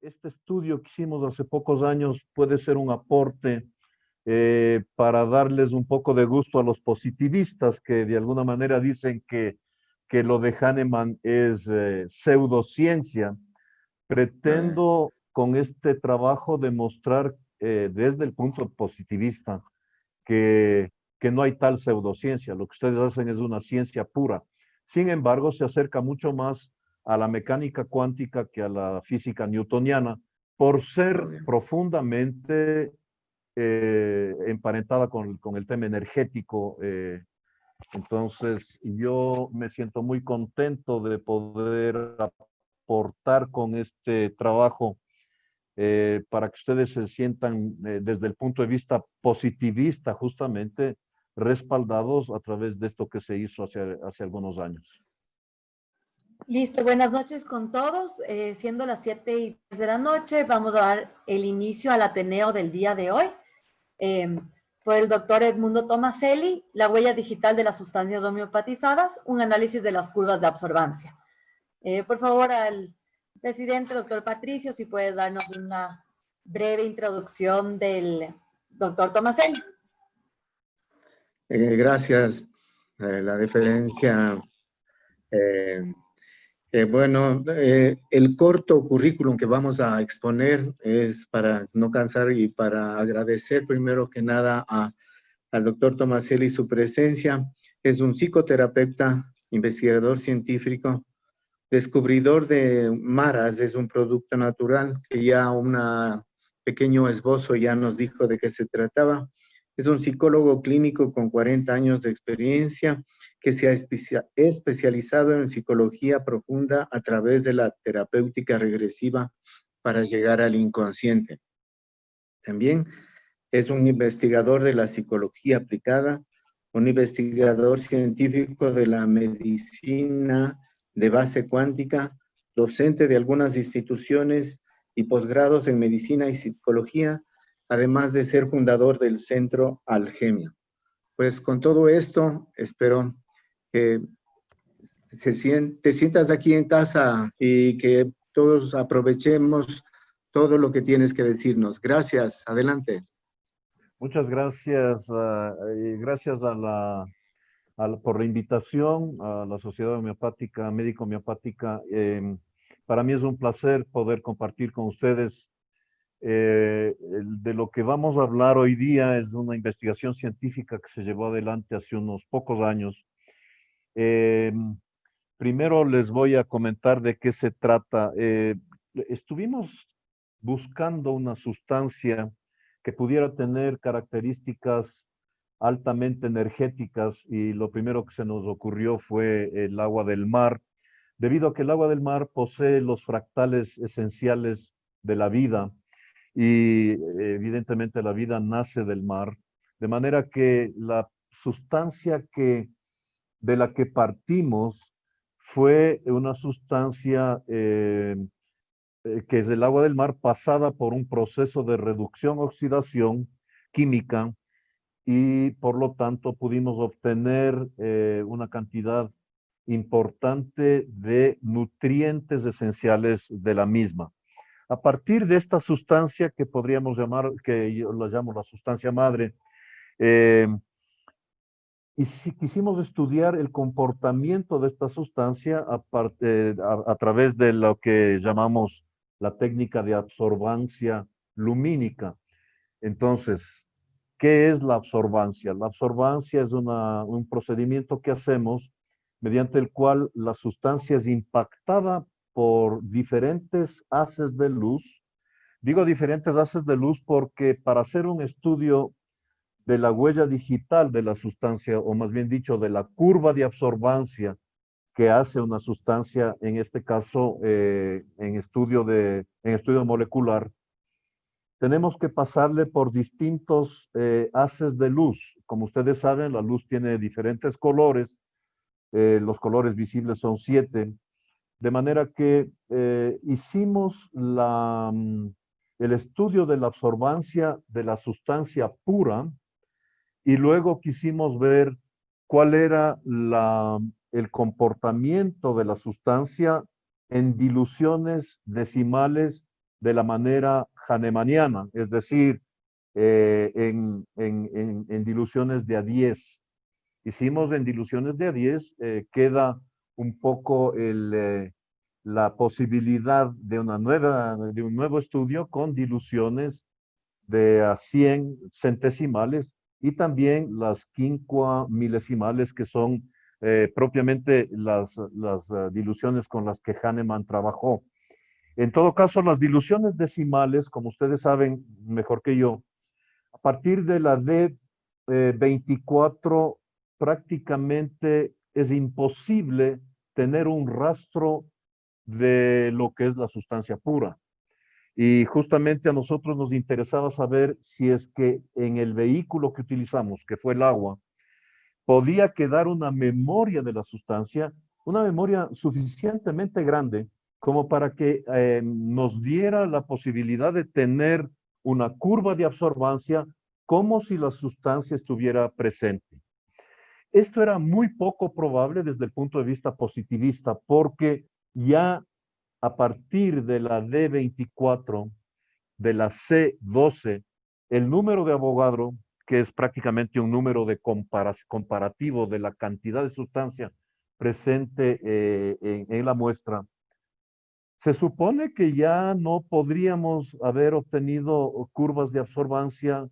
este estudio que hicimos hace pocos años puede ser un aporte para darles un poco de gusto a los positivistas que de alguna manera dicen que lo de Hahnemann es pseudociencia. Pretendo con este trabajo demostrar desde el punto positivista que, que no hay tal pseudociencia. Lo que ustedes hacen es una ciencia pura. Sin embargo, se acerca mucho más a la mecánica cuántica que a la física newtoniana por ser profundamente emparentada con el tema energético. Entonces, yo me siento muy contento de poder aportar con este trabajo para que ustedes se sientan desde el punto de vista positivista, justamente respaldados a través de esto que se hizo hace algunos años. Listo, buenas noches con todos. Siendo las 7:10 de la noche, vamos a dar el inicio al Ateneo del día de hoy. Por el doctor Edmundo Tomaselli, la huella digital de las sustancias homeopatizadas, un análisis de las curvas de absorbancia. Por favor, al presidente, doctor Patricio, si puedes darnos una breve introducción del doctor Tomaselli. Gracias. La deferencia. Bueno, el corto currículum que vamos a exponer es para no cansar y para agradecer primero que nada al doctor Tomaselli su presencia. Es un psicoterapeuta, investigador científico, descubridor de maras, es un producto natural que ya un pequeño esbozo ya nos dijo de qué se trataba. Es un psicólogo clínico con 40 años de experiencia que se ha especializado en psicología profunda a través de la terapéutica regresiva para llegar al inconsciente. También es un investigador de la psicología aplicada, un investigador científico de la medicina de base cuántica, docente de algunas instituciones y posgrados en medicina y psicología, además de ser fundador del Centro Algemia. Pues con todo esto, espero que te sientas aquí en casa y que todos aprovechemos todo lo que tienes que decirnos. Gracias, adelante. Muchas gracias, gracias por la invitación a la Sociedad Homeopática, Médico Homeopática. Para mí es un placer poder compartir con ustedes de lo que vamos a hablar hoy día. Es una investigación científica que se llevó adelante hace unos pocos años. Primero les voy a comentar de qué se trata. Estuvimos buscando una sustancia que pudiera tener características altamente energéticas y lo primero que se nos ocurrió fue el agua del mar, debido a que el agua del mar posee los fractales esenciales de la vida y evidentemente la vida nace del mar, de manera que la sustancia de la que partimos fue una sustancia que es el agua del mar pasada por un proceso de reducción-oxidación química y por lo tanto pudimos obtener una cantidad importante de nutrientes esenciales de la misma. A partir de esta sustancia que podríamos llamar, que yo la llamo la sustancia madre, y si quisimos estudiar el comportamiento de esta sustancia a través de lo que llamamos la técnica de absorbancia lumínica. Entonces, ¿qué es la absorbancia? La absorbancia es un procedimiento que hacemos mediante el cual la sustancia es impactada por diferentes haces de luz. Digo diferentes haces de luz porque para hacer un estudio de la huella digital de la sustancia, o más bien dicho, de la curva de absorbancia que hace una sustancia, en este caso, en estudio molecular, tenemos que pasarle por distintos haces de luz. Como ustedes saben, la luz tiene diferentes colores, los colores visibles son 7, de manera que hicimos el estudio de la absorbancia de la sustancia pura, y luego quisimos ver cuál era el comportamiento de la sustancia en diluciones decimales de la manera hahnemanniana, es decir, en diluciones de A10. Hicimos en diluciones de A10, queda un poco la posibilidad de de un nuevo estudio con diluciones de a 100 centesimales y también las quincuamilesimales, que son propiamente las diluciones con las que Hahnemann trabajó. En todo caso, las diluciones decimales, como ustedes saben mejor que yo, a partir de la D24 prácticamente es imposible tener un rastro de lo que es la sustancia pura. Y justamente a nosotros nos interesaba saber si es que en el vehículo que utilizamos, que fue el agua, podía quedar una memoria de la sustancia, una memoria suficientemente grande como para que nos diera la posibilidad de tener una curva de absorbancia como si la sustancia estuviera presente. Esto era muy poco probable desde el punto de vista positivista, porque ya a partir de la D24, de la C12, el número de Avogadro, que es prácticamente un número de comparativo de la cantidad de sustancia presente en la muestra, se supone que ya no podríamos haber obtenido curvas de absorbancia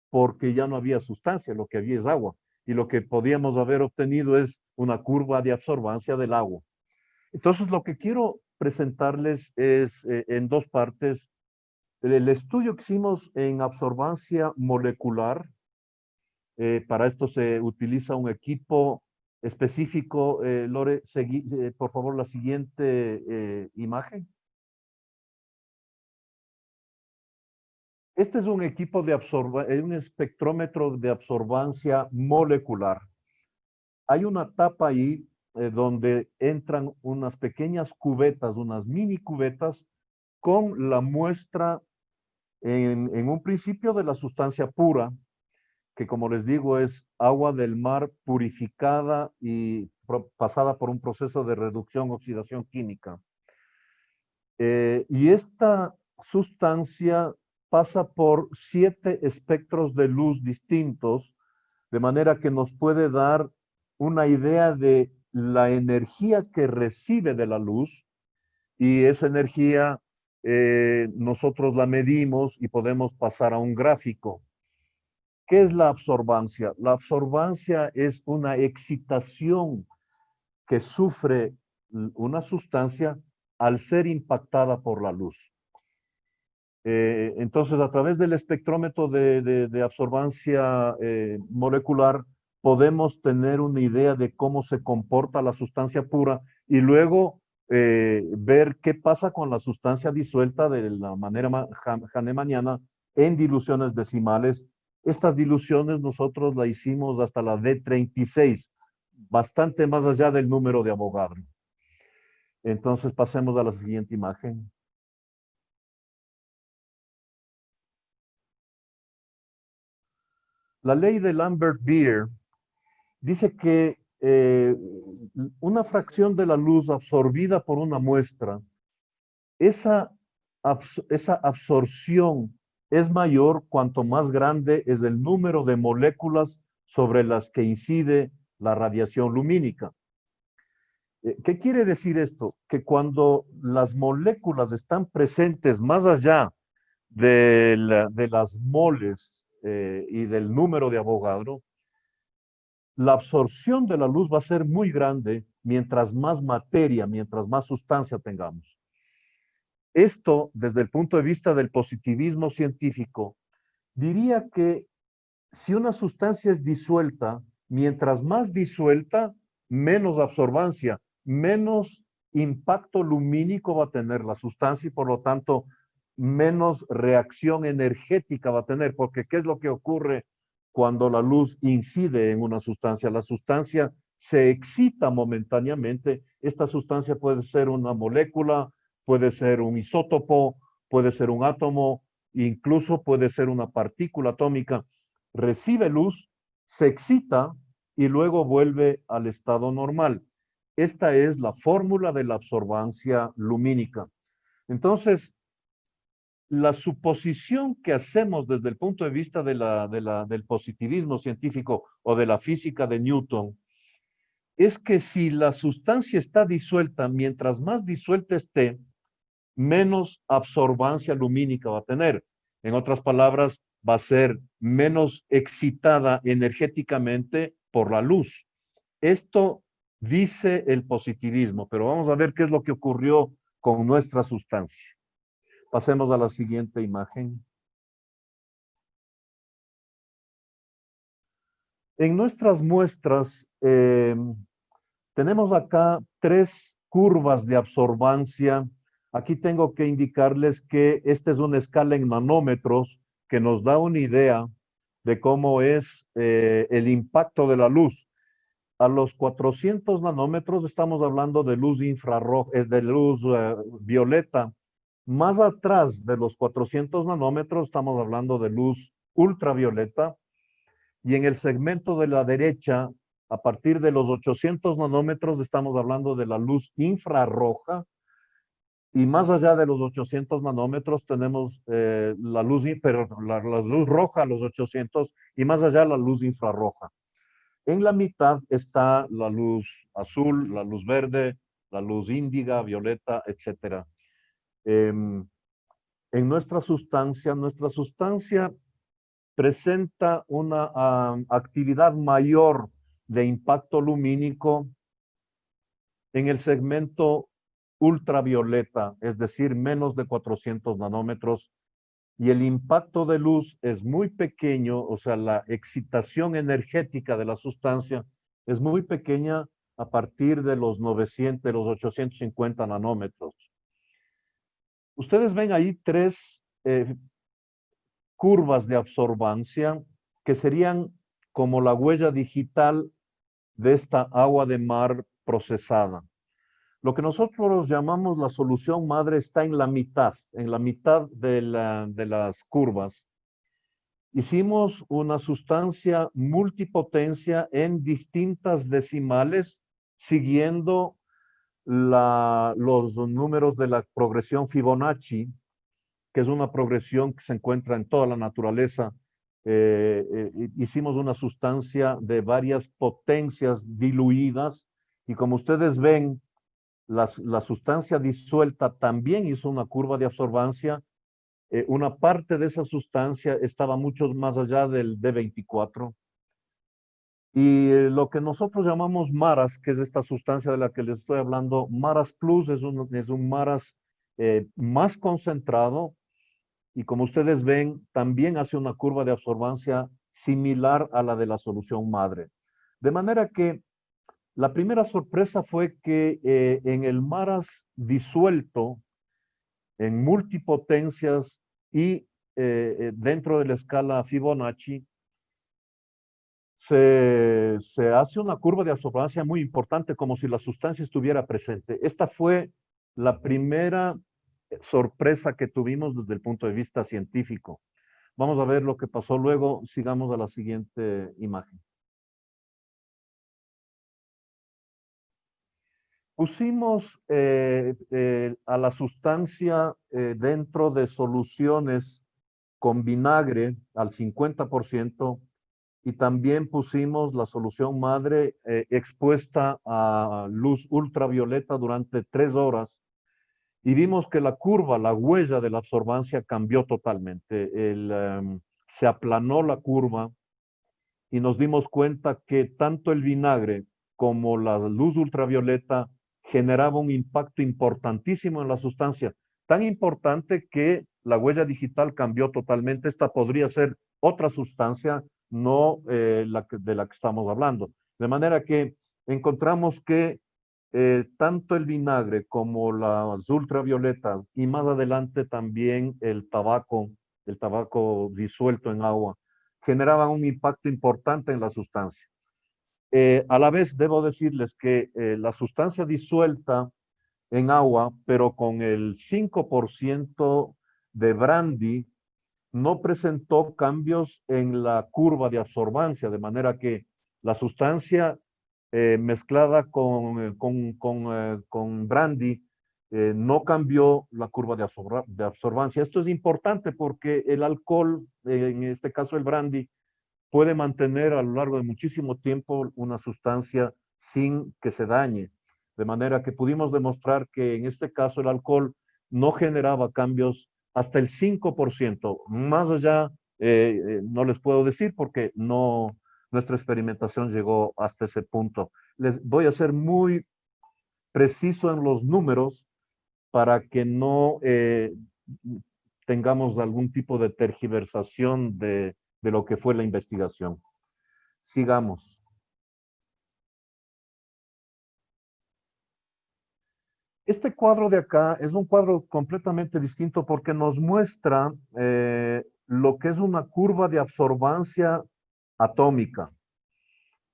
porque ya no había sustancia, lo que había es agua. Y lo que podíamos haber obtenido es una curva de absorbancia del agua. Entonces, lo que quiero presentarles es en dos partes el estudio que hicimos en absorbancia molecular. Para esto se utiliza un equipo específico. Lore, por favor, la siguiente imagen. Este es un equipo de un espectrómetro de absorbancia molecular. Hay una tapa ahí donde entran unas pequeñas cubetas, unas mini cubetas, con la muestra en un principio de la sustancia pura, que como les digo es agua del mar purificada y pasada por un proceso de reducción, oxidación química. Y esta sustancia pasa por 7 espectros de luz distintos, de manera que nos puede dar una idea de la energía que recibe de la luz, y esa energía nosotros la medimos y podemos pasar a un gráfico. ¿Qué es la absorbancia? La absorbancia es una excitación que sufre una sustancia al ser impactada por la luz. Entonces, a través del espectrómetro de absorbancia molecular, podemos tener una idea de cómo se comporta la sustancia pura y luego ver qué pasa con la sustancia disuelta de la manera hahnemanniana en diluciones decimales. Estas diluciones nosotros las hicimos hasta la D36, bastante más allá del número de Avogadro. Entonces, pasemos a la siguiente imagen. La ley de Lambert-Beer dice que una fracción de la luz absorbida por una muestra, esa absorción es mayor cuanto más grande es el número de moléculas sobre las que incide la radiación lumínica. ¿Qué quiere decir esto? Que cuando las moléculas están presentes más allá de las moles y del número de Avogadro, la absorción de la luz va a ser muy grande mientras más materia, mientras más sustancia tengamos. Esto, desde el punto de vista del positivismo científico, diría que si una sustancia es disuelta, mientras más disuelta, menos absorbancia, menos impacto lumínico va a tener la sustancia y por lo tanto menos reacción energética va a tener, porque ¿qué es lo que ocurre cuando la luz incide en una sustancia? La sustancia se excita momentáneamente. Esta sustancia puede ser una molécula, puede ser un isótopo, puede ser un átomo, incluso puede ser una partícula atómica. Recibe luz, se excita y luego vuelve al estado normal. Esta es la fórmula de la absorbancia lumínica. Entonces, la suposición que hacemos desde el punto de vista del positivismo científico o de la física de Newton es que si la sustancia está disuelta, mientras más disuelta esté, menos absorbancia lumínica va a tener. En otras palabras, va a ser menos excitada energéticamente por la luz. Esto dice el positivismo, pero vamos a ver qué es lo que ocurrió con nuestra sustancia. Pasemos a la siguiente imagen. En nuestras muestras tenemos acá 3 curvas de absorbancia. Aquí tengo que indicarles que esta es una escala en nanómetros que nos da una idea de cómo es el impacto de la luz. A los 400 nanómetros estamos hablando de luz infrarroja, de luz violeta. Más atrás de los 400 nanómetros estamos hablando de luz ultravioleta. Y en el segmento de la derecha, a partir de los 800 nanómetros, estamos hablando de la luz infrarroja. Y más allá de los 800 nanómetros tenemos la luz, la luz roja a los 800 y más allá la luz infrarroja. En la mitad está la luz azul, la luz verde, la luz índiga, violeta, etc. En nuestra sustancia presenta una actividad mayor de impacto lumínico en el segmento ultravioleta, es decir, menos de 400 nanómetros, y el impacto de luz es muy pequeño, o sea, la excitación energética de la sustancia es muy pequeña a partir de los 900, de los 850 nanómetros. Ustedes ven ahí 3 curvas de absorbancia que serían como la huella digital de esta agua de mar procesada. Lo que nosotros llamamos la solución madre está en la mitad de las curvas. Hicimos una sustancia multipotencia en distintas decimales, siguiendo los números de la progresión Fibonacci, que es una progresión que se encuentra en toda la naturaleza. Hicimos una sustancia de varias potencias diluidas y como ustedes ven, la sustancia disuelta también hizo una curva de absorbancia. Una parte de esa sustancia estaba mucho más allá del D24. Y lo que nosotros llamamos maras, que es esta sustancia de la que les estoy hablando, maras plus es un maras más concentrado y como ustedes ven, también hace una curva de absorbancia similar a la de la solución madre. De manera que la primera sorpresa fue que en el maras disuelto, en multipotencias y dentro de la escala Fibonacci, se hace una curva de absorbancia muy importante, como si la sustancia estuviera presente. Esta fue la primera sorpresa que tuvimos desde el punto de vista científico. Vamos a ver lo que pasó luego. Sigamos a la siguiente imagen. Pusimos a la sustancia dentro de soluciones con vinagre al 50% y también pusimos la solución madre expuesta a luz ultravioleta durante 3 horas y vimos que la curva, la huella de la absorbancia cambió totalmente. Se aplanó la curva y nos dimos cuenta que tanto el vinagre como la luz ultravioleta generaba un impacto importantísimo en la sustancia, tan importante que la huella digital cambió totalmente. Esta podría ser otra sustancia, no de la que estamos hablando. De manera que encontramos que tanto el vinagre como las ultravioletas y más adelante también el tabaco disuelto en agua, generaban un impacto importante en la sustancia. A la vez, debo decirles que la sustancia disuelta en agua, pero con el 5% de brandy, no presentó cambios en la curva de absorbancia, de manera que la sustancia mezclada con brandy no cambió la curva de absorbancia. Esto es importante porque el alcohol, en este caso el brandy, puede mantener a lo largo de muchísimo tiempo una sustancia sin que se dañe. De manera que pudimos demostrar que en este caso el alcohol no generaba cambios hasta el 5%. Más allá, no les puedo decir porque no, nuestra experimentación llegó hasta ese punto. Les voy a ser muy preciso en los números para que no tengamos algún tipo de tergiversación de lo que fue la investigación. Sigamos. Este cuadro de acá es un cuadro completamente distinto porque nos muestra lo que es una curva de absorbancia atómica.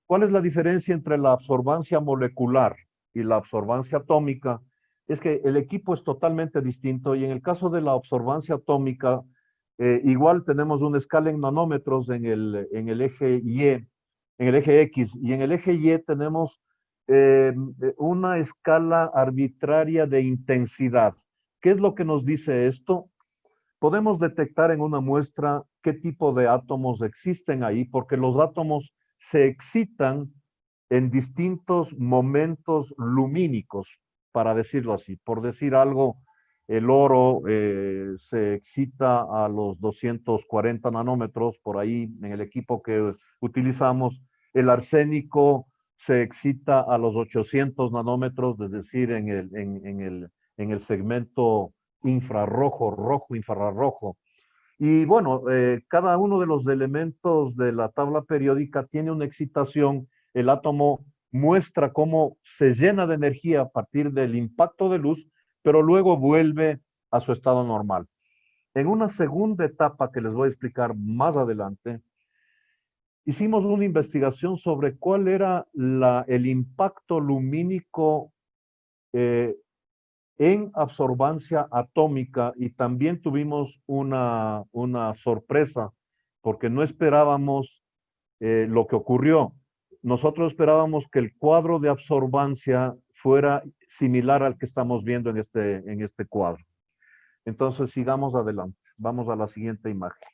¿Cuál es la diferencia entre la absorbancia molecular y la absorbancia atómica? Es que el equipo es totalmente distinto y en el caso de la absorbancia atómica, igual tenemos una escala en nanómetros en el eje Y, en el eje X, y en el eje Y tenemos una escala arbitraria de intensidad. ¿Qué es lo que nos dice esto? Podemos detectar en una muestra qué tipo de átomos existen ahí, porque los átomos se excitan en distintos momentos lumínicos, para decirlo así. Por decir algo, el oro se excita a los 240 nanómetros, por ahí en el equipo que utilizamos. El arsénico se excita a los 800 nanómetros, es decir, en el segmento infrarrojo, rojo, infrarrojo. Y bueno, cada uno de los elementos de la tabla periódica tiene una excitación. El átomo muestra cómo se llena de energía a partir del impacto de luz, pero luego vuelve a su estado normal. En una segunda etapa que les voy a explicar más adelante, hicimos una investigación sobre cuál era el impacto lumínico en absorbancia atómica, y también tuvimos una sorpresa porque no esperábamos lo que ocurrió. Nosotros esperábamos que el cuadro de absorbancia fuera similar al que estamos viendo en este cuadro. Entonces, sigamos adelante. Vamos a la siguiente imagen.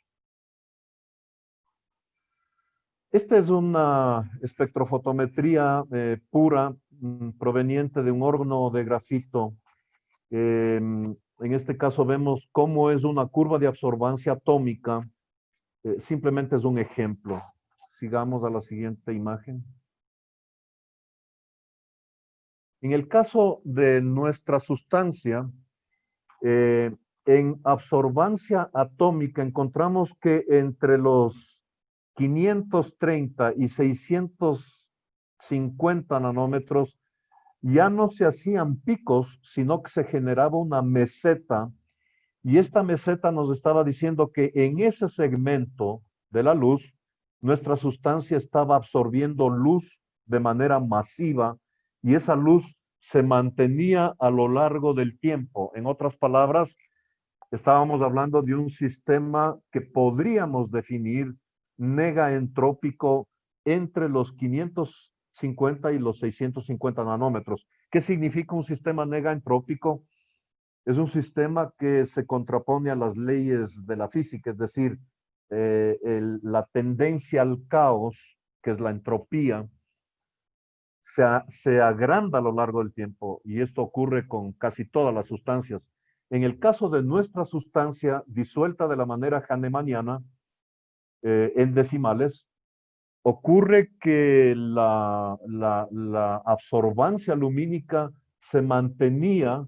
Esta es una espectrofotometría pura, proveniente de un horno de grafito. En este caso vemos cómo es una curva de absorbancia atómica. Simplemente es un ejemplo. Sigamos a la siguiente imagen. En el caso de nuestra sustancia, en absorbancia atómica encontramos que entre los 530 y 650 nanómetros ya no se hacían picos, sino que se generaba una meseta. Y esta meseta nos estaba diciendo que en ese segmento de la luz, nuestra sustancia estaba absorbiendo luz de manera masiva y esa luz se mantenía a lo largo del tiempo. En otras palabras, estábamos hablando de un sistema que podríamos definir negaentrópico entre los 550 y los 650 nanómetros. ¿Qué significa un sistema negaentrópico? Es un sistema que se contrapone a las leyes de la física, es decir, la tendencia al caos, que es la entropía, se agranda a lo largo del tiempo, y esto ocurre con casi todas las sustancias. En el caso de nuestra sustancia disuelta de la manera hahnemanniana, en decimales, ocurre que la absorbancia lumínica se mantenía.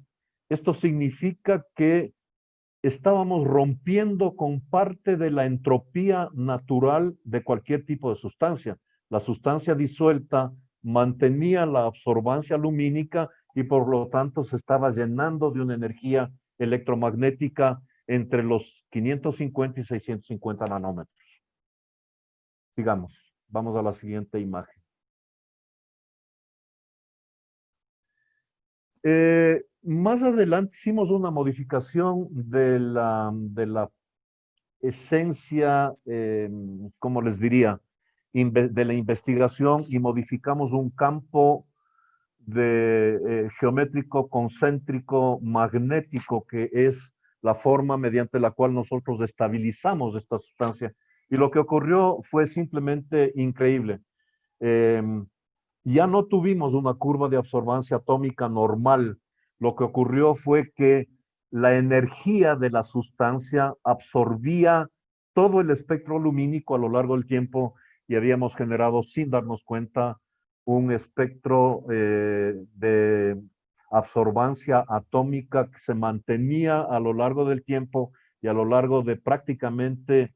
Esto significa que estábamos rompiendo con parte de la entropía natural de cualquier tipo de sustancia. La sustancia disuelta mantenía la absorbancia lumínica y por lo tanto se estaba llenando de una energía electromagnética entre los 550 y 650 nanómetros. Sigamos, vamos a la siguiente imagen. Más adelante hicimos una modificación de la esencia, ¿cómo les diría? De la investigación, y modificamos un campo geométrico concéntrico magnético, que es la forma mediante la cual nosotros estabilizamos esta sustancia. Y lo que ocurrió fue simplemente increíble. Ya no tuvimos una curva de absorbancia atómica normal. Lo que ocurrió fue que la energía de la sustancia absorbía todo el espectro lumínico a lo largo del tiempo y habíamos generado, sin darnos cuenta, un espectro de absorbancia atómica que se mantenía a lo largo del tiempo y a lo largo de prácticamente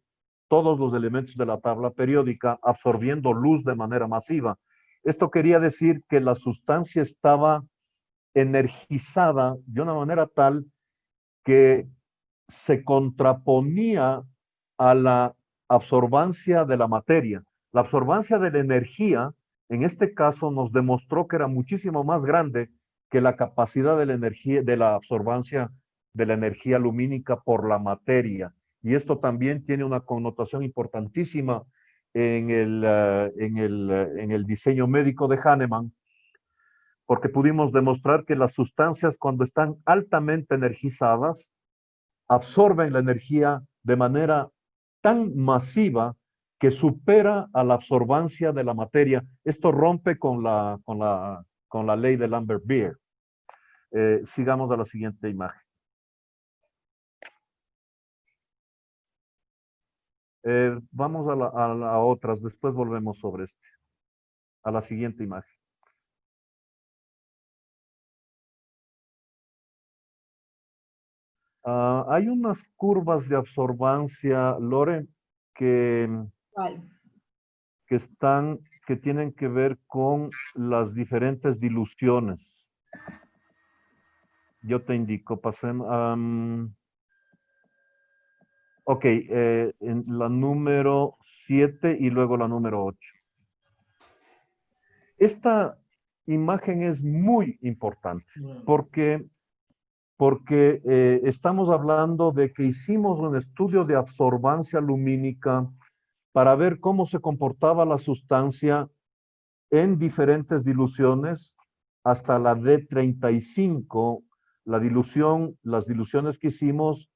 todos los elementos de la tabla periódica, absorbiendo luz de manera masiva. Esto quería decir que la sustancia estaba energizada de una manera tal que se contraponía a la absorbancia de la materia. La absorbancia de la energía, en este caso, nos demostró que era muchísimo más grande que la capacidad de la energía, de la absorbancia de la energía lumínica por la materia. Y esto también tiene una connotación importantísima en el diseño médico de Hahnemann, porque pudimos demostrar que las sustancias, cuando están altamente energizadas, absorben la energía de manera tan masiva que supera a la absorbancia de la materia. Esto rompe con la ley de Lambert-Beer. Sigamos a la siguiente imagen. Vamos a otras, después volvemos sobre este. A la siguiente imagen. Hay unas curvas de absorbancia, Lore, que ¿Cuál? que tienen que ver con las diferentes diluciones. Yo te indico, pasemos. Ok, en la número 7 y luego la número 8. Esta imagen es muy importante porque estamos hablando de que hicimos un estudio de absorbancia lumínica para ver cómo se comportaba la sustancia en diferentes diluciones hasta la D35. Las diluciones que hicimos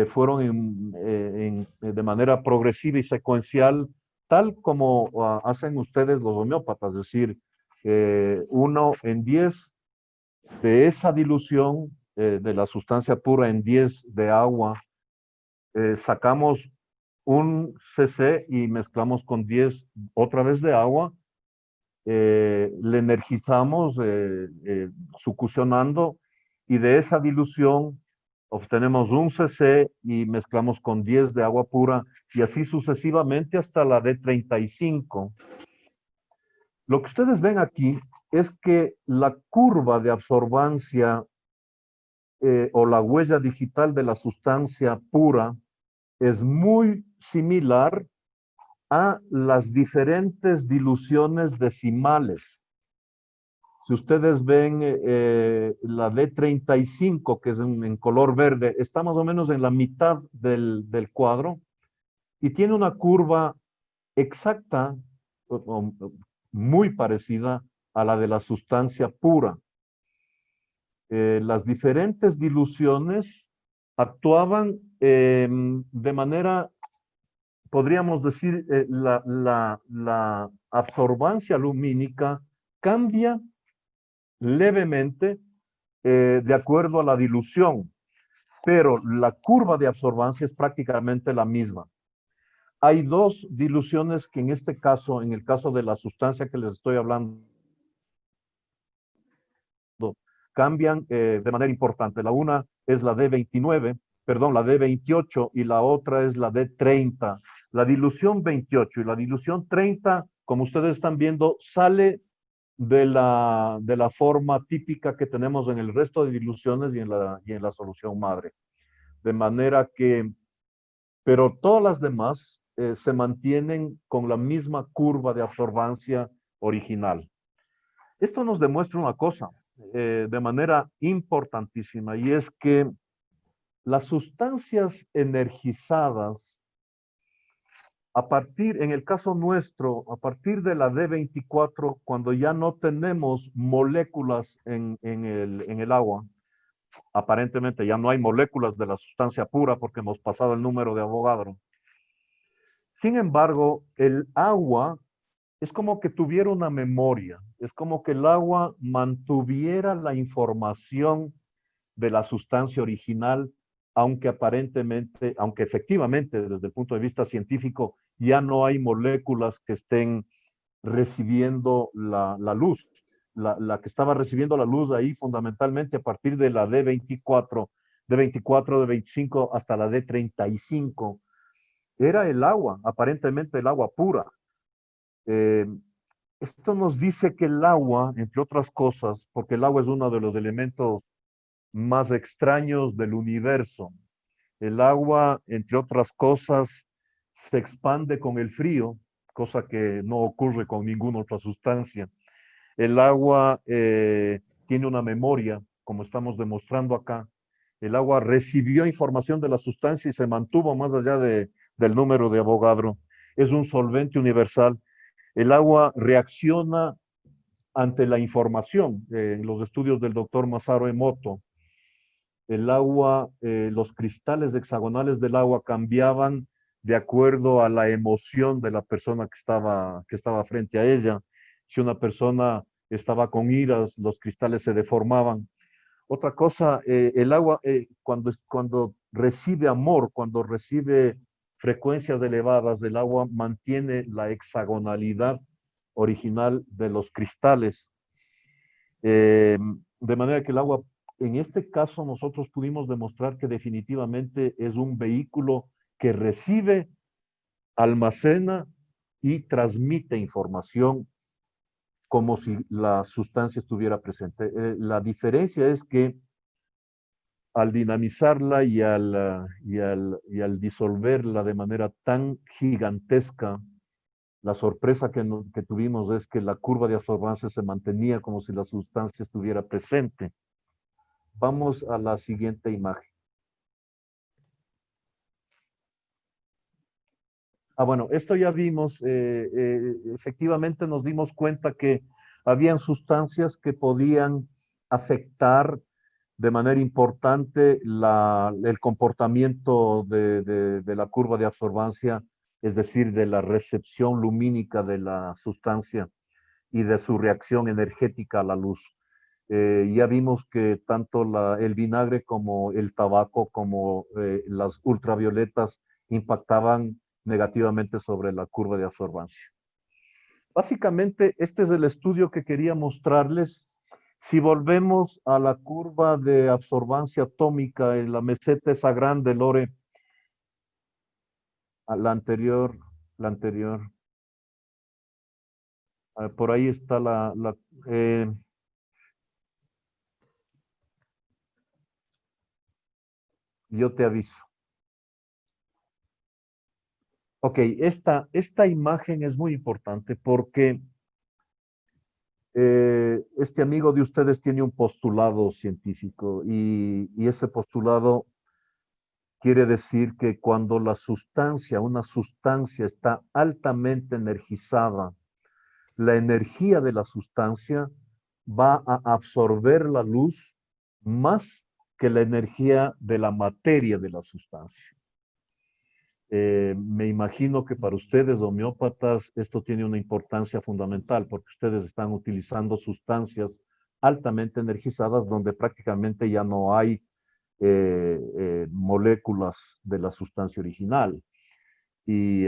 fueron de manera progresiva y secuencial, tal como hacen ustedes los homeópatas, es decir, 1 en 10 de esa dilución de la sustancia pura en 10 de agua, sacamos un cc y mezclamos con 10 otra vez de agua, le energizamos succionando y de esa dilución obtenemos un cc y mezclamos con 10 de agua pura y así sucesivamente hasta la D35. Lo que ustedes ven aquí es que la curva de absorbancia o la huella digital de la sustancia pura es muy similar a las diferentes diluciones decimales. Si ustedes ven la D35, que es en color verde, está más o menos en la mitad del cuadro y tiene una curva exacta, muy parecida a la de la sustancia pura. Las diferentes diluciones actuaban de manera, podríamos decir, la absorbancia lumínica cambia levemente de acuerdo a la dilución, pero la curva de absorbancia es prácticamente la misma. Hay dos diluciones que en este caso, en el caso de la sustancia que les estoy hablando, cambian de manera importante. La una es la D29, perdón, la D28 y la otra es la D30. La dilución 28 y la dilución 30, como ustedes están viendo, sale de la forma típica que tenemos en el resto de diluciones y en la solución madre. De manera que, pero todas las demás se mantienen con la misma curva de absorbancia original. Esto nos demuestra una cosa de manera importantísima y es que las sustancias energizadas en el caso nuestro, a partir de la D24, cuando ya no tenemos moléculas en el agua, aparentemente ya no hay moléculas de la sustancia pura porque hemos pasado el número de Avogadro. Sin embargo, el agua es como que tuviera una memoria, es como que el agua mantuviera la información de la sustancia original, aunque aparentemente, aunque efectivamente desde el punto de vista científico ya no hay moléculas que estén recibiendo la luz. La que estaba recibiendo la luz ahí fundamentalmente a partir de la D24, D25 hasta la D35, era el agua, aparentemente el agua pura. Eh, Esto nos dice que el agua, entre otras cosas, porque el agua es uno de los elementos más extraños del universo, el agua, entre otras cosas, se expande con el frío, cosa que no ocurre con ninguna otra sustancia. El agua tiene una memoria, como estamos demostrando acá. El agua recibió información de la sustancia y se mantuvo más allá del número de Avogadro. Es un solvente universal. El agua reacciona ante la información. En los estudios del doctor Masaru Emoto, el agua, los cristales hexagonales del agua cambiaban de acuerdo a la emoción de la persona que estaba frente a ella. Si una persona estaba con iras, los cristales se deformaban. Otra cosa, el agua, cuando recibe amor, cuando recibe frecuencias elevadas, el agua mantiene la hexagonalidad original de los cristales. De manera que el agua, en este caso, nosotros pudimos demostrar que definitivamente es un vehículo que recibe, almacena y transmite información como si la sustancia estuviera presente. La diferencia es que al dinamizarla y al disolverla de manera tan gigantesca, la sorpresa que tuvimos es que la curva de absorbancia se mantenía como si la sustancia estuviera presente. Vamos a la siguiente imagen. Bueno, esto ya vimos, efectivamente nos dimos cuenta que habían sustancias que podían afectar de manera importante el comportamiento de la curva de absorbancia, es decir, de la recepción lumínica de la sustancia y de su reacción energética a la luz. Ya vimos que tanto el vinagre como el tabaco, como las ultravioletas impactaban negativamente sobre la curva de absorbancia. Básicamente, este es el estudio que quería mostrarles. Si volvemos a la curva de absorbancia atómica en la meseta esa grande, Lore, a la anterior, por ahí está yo te aviso. Ok, esta imagen es muy importante porque este amigo de ustedes tiene un postulado científico y ese postulado quiere decir que cuando una sustancia está altamente energizada, la energía de la sustancia va a absorber la luz más que la energía de la materia de la sustancia. Me imagino que para ustedes, homeópatas, esto tiene una importancia fundamental porque ustedes están utilizando sustancias altamente energizadas donde prácticamente ya no hay moléculas de la sustancia original. Y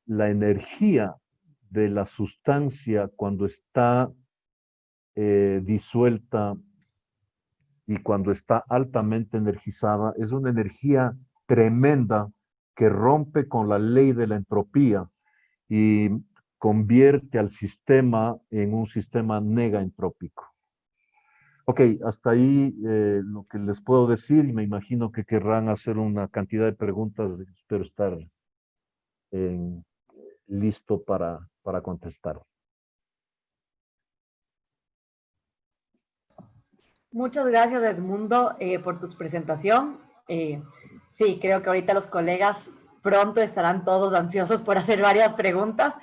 la energía de la sustancia cuando está disuelta y cuando está altamente energizada es una energía tremenda que rompe con la ley de la entropía y convierte al sistema en un sistema negaentrópico. Ok, hasta ahí lo que les puedo decir y me imagino que querrán hacer una cantidad de preguntas. Espero estar listo para contestar. Muchas gracias, Edmundo, por tu presentación. Sí, creo que ahorita los colegas pronto estarán todos ansiosos por hacer varias preguntas.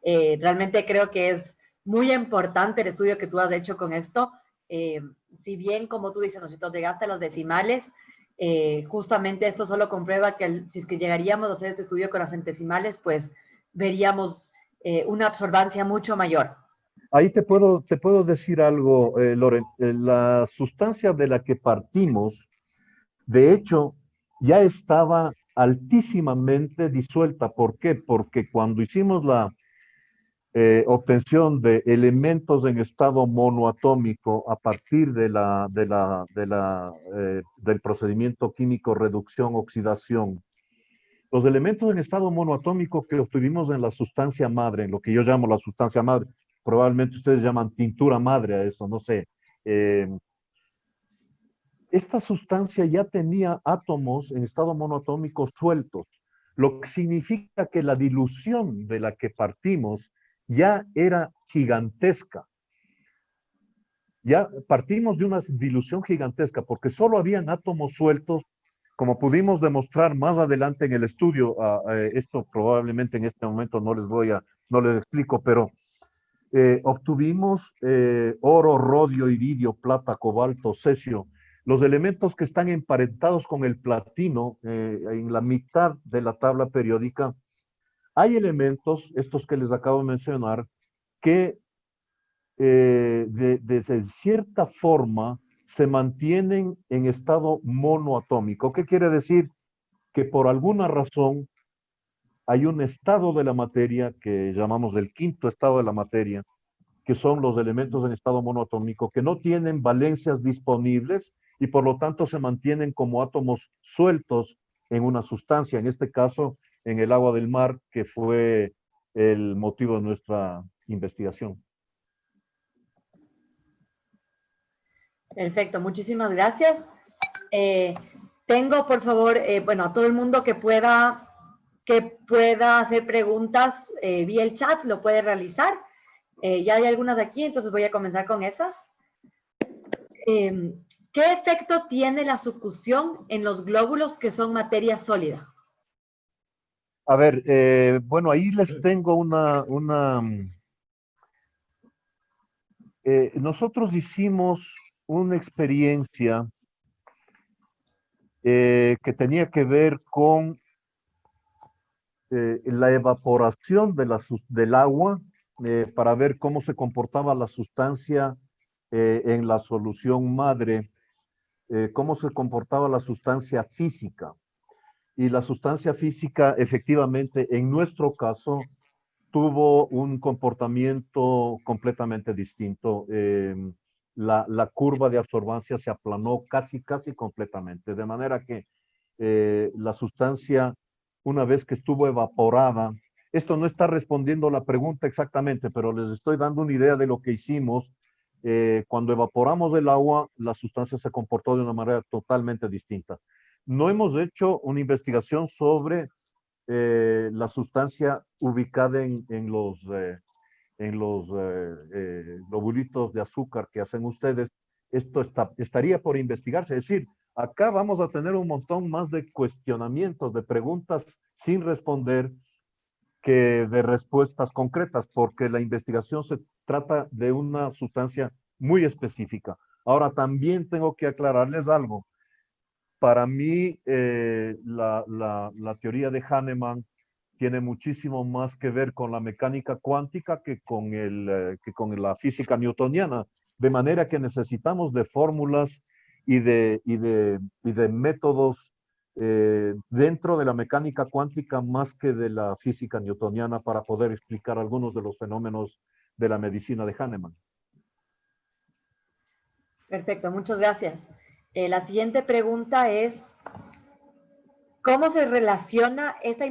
Realmente creo que es muy importante el estudio que tú has hecho con esto. Si bien, como tú dices, nosotros llegaste a los decimales, justamente esto solo comprueba que si es que llegaríamos a hacer este estudio con las centesimales, pues veríamos una absorbancia mucho mayor. Ahí te puedo decir algo, Loren. La sustancia de la que partimos, de hecho, ya estaba altísimamente disuelta. ¿Por qué? Porque cuando hicimos la obtención de elementos en estado monoatómico a partir del procedimiento químico reducción-oxidación, los elementos en estado monoatómico que obtuvimos en la sustancia madre, en lo que yo llamo la sustancia madre, probablemente ustedes llaman tintura madre a eso, no sé. eh, esta sustancia ya tenía átomos en estado monoatómico sueltos, lo que significa que la dilución de la que partimos ya era gigantesca. Ya partimos de una dilución gigantesca porque solo habían átomos sueltos, como pudimos demostrar más adelante en el estudio. Esto probablemente en este momento no les explico, pero obtuvimos oro, rodio, iridio, plata, cobalto, cesio, los elementos que están emparentados con el platino en la mitad de la tabla periódica. Hay elementos, estos que les acabo de mencionar, que de cierta forma se mantienen en estado monoatómico. ¿Qué quiere decir? Que por alguna razón hay un estado de la materia que llamamos el quinto estado de la materia, que son los elementos en estado monoatómico, que no tienen valencias disponibles y por lo tanto se mantienen como átomos sueltos en una sustancia, en este caso en el agua del mar, que fue el motivo de nuestra investigación. Perfecto, muchísimas gracias. Tengo, por favor, bueno, a todo el mundo que pueda hacer preguntas vía el chat, lo puede realizar. Ya hay algunas aquí, entonces voy a comenzar con esas. ¿Qué efecto tiene la succión en los glóbulos que son materia sólida? A ver, bueno, ahí les tengo nosotros hicimos una experiencia que tenía que ver con la evaporación del agua para ver cómo se comportaba la sustancia en la solución madre, cómo se comportaba la sustancia física. Y la sustancia física, efectivamente, en nuestro caso, tuvo un comportamiento completamente distinto. La curva de absorbancia se aplanó casi completamente, de manera que la sustancia, una vez que estuvo evaporada, esto no está respondiendo la pregunta exactamente, pero les estoy dando una idea de lo que hicimos. Cuando evaporamos el agua, la sustancia se comportó de una manera totalmente distinta. No hemos hecho una investigación sobre la sustancia ubicada en los globulitos de azúcar que hacen ustedes. Esto estaría por investigarse. Es decir, acá vamos a tener un montón más de cuestionamientos, de preguntas sin responder que de respuestas concretas, porque la investigación se trata de una sustancia muy específica. Ahora, también tengo que aclararles algo. Para mí, la teoría de Hahnemann tiene muchísimo más que ver con la mecánica cuántica que con la física newtoniana, de manera que necesitamos de fórmulas y de métodos dentro de la mecánica cuántica más que de la física newtoniana para poder explicar algunos de los fenómenos de la medicina de Hahnemann. Perfecto, muchas gracias. La siguiente pregunta es, ¿cómo se relaciona estas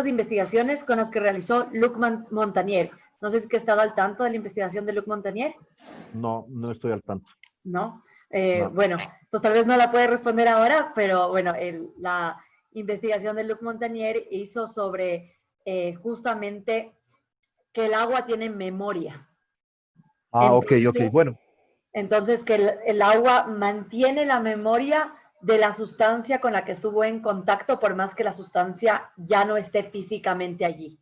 investigaciones con las que realizó Luc Montagnier? No sé si que estaba al tanto de la investigación de Luc Montagnier. No, no estoy al tanto. ¿No? No. Bueno, entonces tal vez no la puede responder ahora, pero bueno, la investigación de Luc Montagnier hizo sobre justamente que el agua tiene memoria. Ah, ok, Entonces, bueno. Entonces, que el agua mantiene la memoria de la sustancia con la que estuvo en contacto, por más que la sustancia ya no esté físicamente allí.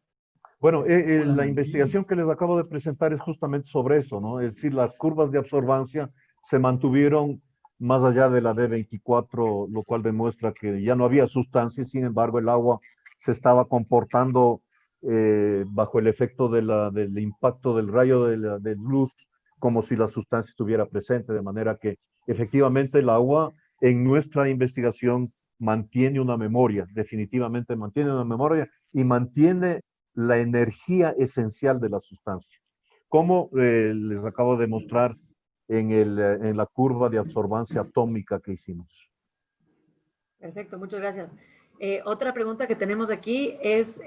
Bueno, la investigación que les acabo de presentar es justamente sobre eso, ¿no? Es decir, las curvas de absorbancia se mantuvieron más allá de la D24, lo cual demuestra que ya no había sustancia, sin embargo, el agua se estaba comportando bajo el efecto del impacto del rayo de luz, como si la sustancia estuviera presente, de manera que efectivamente el agua en nuestra investigación mantiene una memoria, definitivamente mantiene una memoria y mantiene la energía esencial de la sustancia. Como les acabo de mostrar en la curva de absorbancia atómica que hicimos. Perfecto, muchas gracias. Otra pregunta que tenemos aquí es,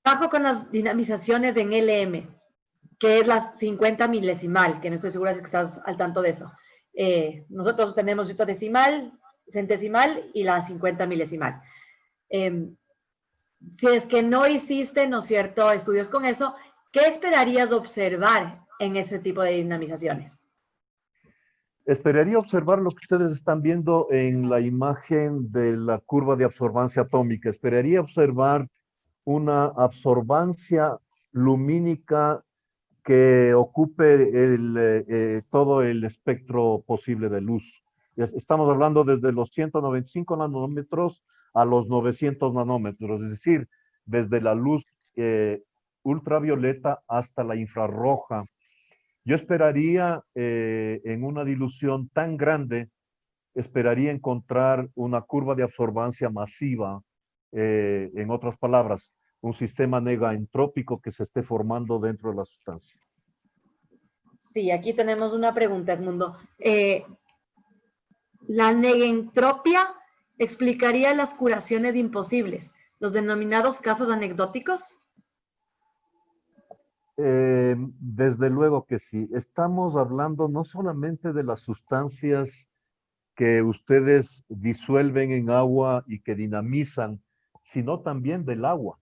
trabajo con las dinamizaciones en LM, que es la 50 milesimal, que no estoy segura si estás al tanto de eso. Nosotros tenemos decimal, centesimal y la 50 milesimal. Si es que no hiciste, ¿no es cierto?, estudios con eso, ¿qué esperarías observar en ese tipo de dinamizaciones? Esperaría observar lo que ustedes están viendo en la imagen de la curva de absorbancia atómica. Esperaría observar una absorbancia lumínica que ocupe todo el espectro posible de luz. Estamos hablando desde los 195 nanómetros a los 900 nanómetros, es decir, desde la luz ultravioleta hasta la infrarroja. Yo esperaría en una dilución tan grande, esperaría encontrar una curva de absorbancia masiva, en otras palabras, un sistema negaentrópico que se esté formando dentro de la sustancia. Sí, aquí tenemos una pregunta, Edmundo. La negaentropía explicaría las curaciones imposibles, los denominados casos anecdóticos. Desde luego que sí. Estamos hablando no solamente de las sustancias que ustedes disuelven en agua y que dinamizan, sino también del agua.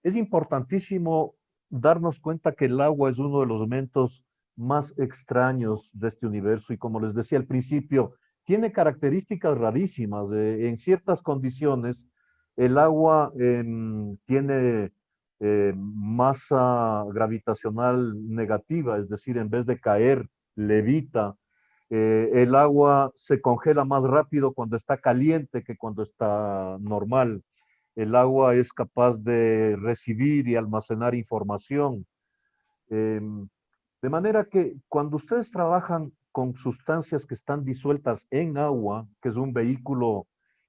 Es importantísimo darnos cuenta que el agua es uno de los elementos más extraños de este universo y como les decía al principio, tiene características rarísimas. En ciertas condiciones, el agua tiene masa gravitacional negativa, es decir, en vez de caer, levita. El agua se congela más rápido cuando está caliente que cuando está normal. El agua es capaz de recibir y almacenar información. De manera que cuando ustedes trabajan con sustancias que están disueltas en agua, que es un vehículo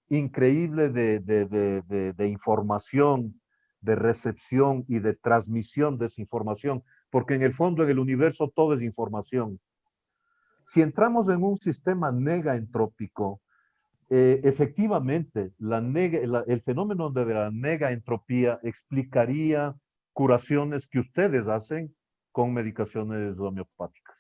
increíble de información, de recepción y de transmisión de esa información, porque en el fondo en el universo todo es información. Si entramos en un sistema negaentrópico, efectivamente, el fenómeno de la negaentropía explicaría curaciones que ustedes hacen con medicaciones homeopáticas.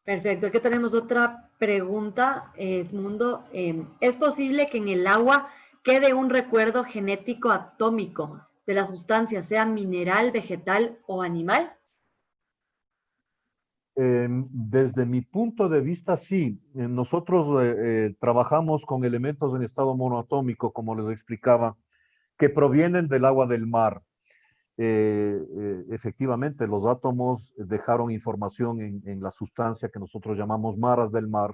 Perfecto, aquí tenemos otra pregunta, Edmundo. ¿Es posible que en el agua quede un recuerdo genético atómico de la sustancia, sea mineral, vegetal o animal? Desde mi punto de vista, sí. Nosotros trabajamos con elementos en estado monoatómico, como les explicaba, que provienen del agua del mar. Efectivamente, los átomos dejaron información en la sustancia que nosotros llamamos maras del mar,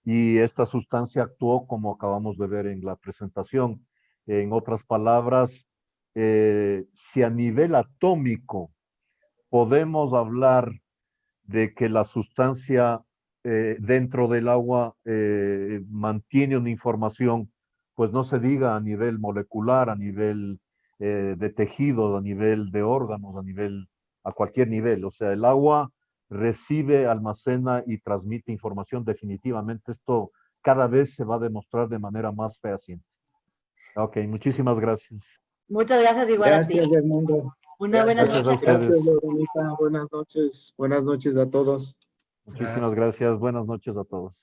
y esta sustancia actuó como acabamos de ver en la presentación. En otras palabras, si a nivel atómico podemos hablar de que la sustancia dentro del agua mantiene una información, pues no se diga a nivel molecular, a nivel de tejidos, a nivel de órganos, a cualquier nivel. O sea, el agua recibe, almacena y transmite información. Definitivamente esto cada vez se va a demostrar de manera más fehaciente. Ok, muchísimas gracias. Muchas gracias, igual a ti. Gracias, Edmundo. Una buena Gracias a noche. ustedes. Gracias, Lorenita. Buenas noches a todos. Muchísimas gracias. Buenas noches a todos.